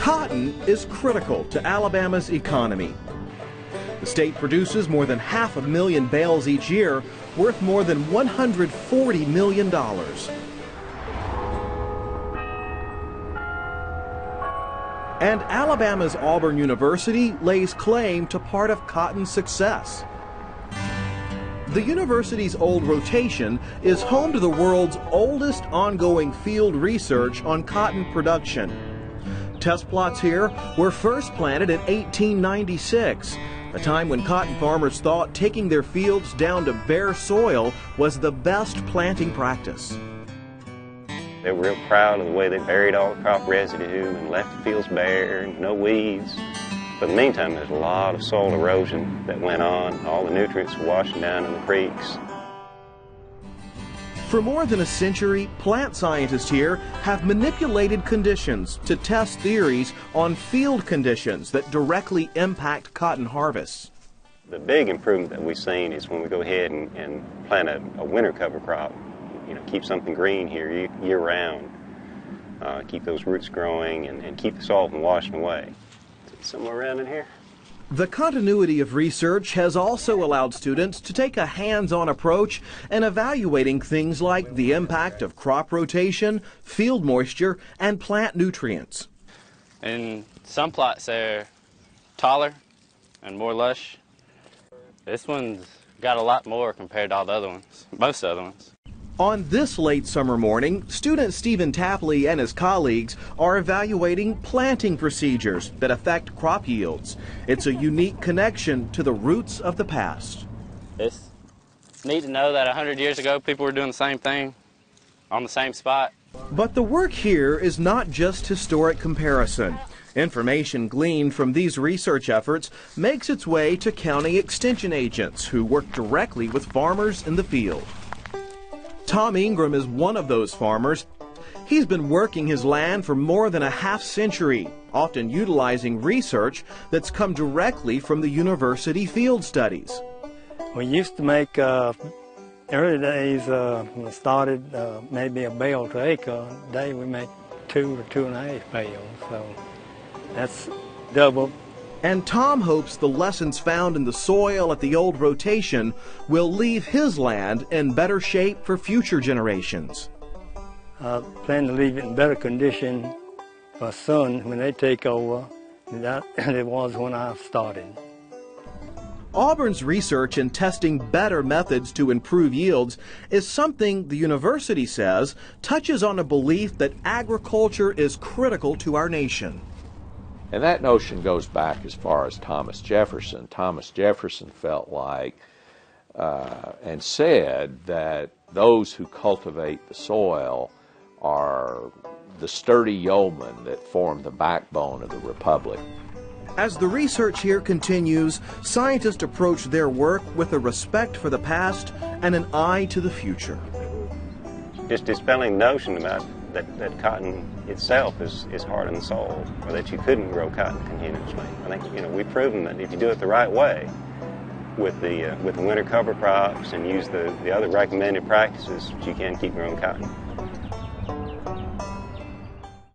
Cotton is critical to Alabama's economy. The state produces more than 500,000 bales each year, worth more than $140 million. And Alabama's Auburn University lays claim to part of cotton's success. The university's old rotation is home to the world's oldest ongoing field research on cotton production. Test plots here were first planted in 1896, a time when cotton farmers thought taking their fields down to bare soil was the best planting practice. They were real proud of the way they buried all the crop residue and left the fields bare and no weeds. But in the meantime, there's a lot of soil erosion that went on. All the nutrients were washing down in the creeks. For more than a century, plant scientists here have manipulated conditions to test theories on field conditions that directly impact cotton harvests. The big improvement that we've seen is when we go ahead and plant a winter cover crop. You know, keep something green here year-round. Keep those roots growing and keep the soil from washing away. Somewhere around in here. The continuity of research has also allowed students to take a hands-on approach in evaluating things like the impact of crop rotation, field moisture, and plant nutrients. And some plots are taller and more lush. This one's got a lot more compared to all the other ones, most other ones. On this late summer morning, student Stephen Tapley and his colleagues are evaluating planting procedures that affect crop yields. It's a unique connection to the roots of the past. It's neat to know that 100 years ago people were doing the same thing on the same spot. But the work here is not just historic comparison. Information gleaned from these research efforts makes its way to county extension agents who work directly with farmers in the field. Tom Ingram is one of those farmers. He's been working his land for more than a half-century, often utilizing research that's come directly from the university field studies. We used to make, early days, when it started, maybe a bale to acre. Today we make 2 to 2.5 bales, so that's double. And Tom hopes the lessons found in the soil at the old rotation will leave his land in better shape for future generations. I plan to leave it in better condition for son when they take over than it was when I started. Auburn's research in testing better methods to improve yields is something the university says touches on a belief that agriculture is critical to our nation. And that notion goes back as far as Thomas Jefferson. Thomas Jefferson felt like and said that those who cultivate the soil are the sturdy yeomen that form the backbone of the republic. As the research here continues, scientists approach their work with a respect for the past and an eye to the future. Just dispelling the notion about that cotton itself is hard on the soil, or that you couldn't grow cotton continuously. I think we've proven that if you do it the right way, with the winter cover crops and use the other recommended practices, you can keep growing cotton.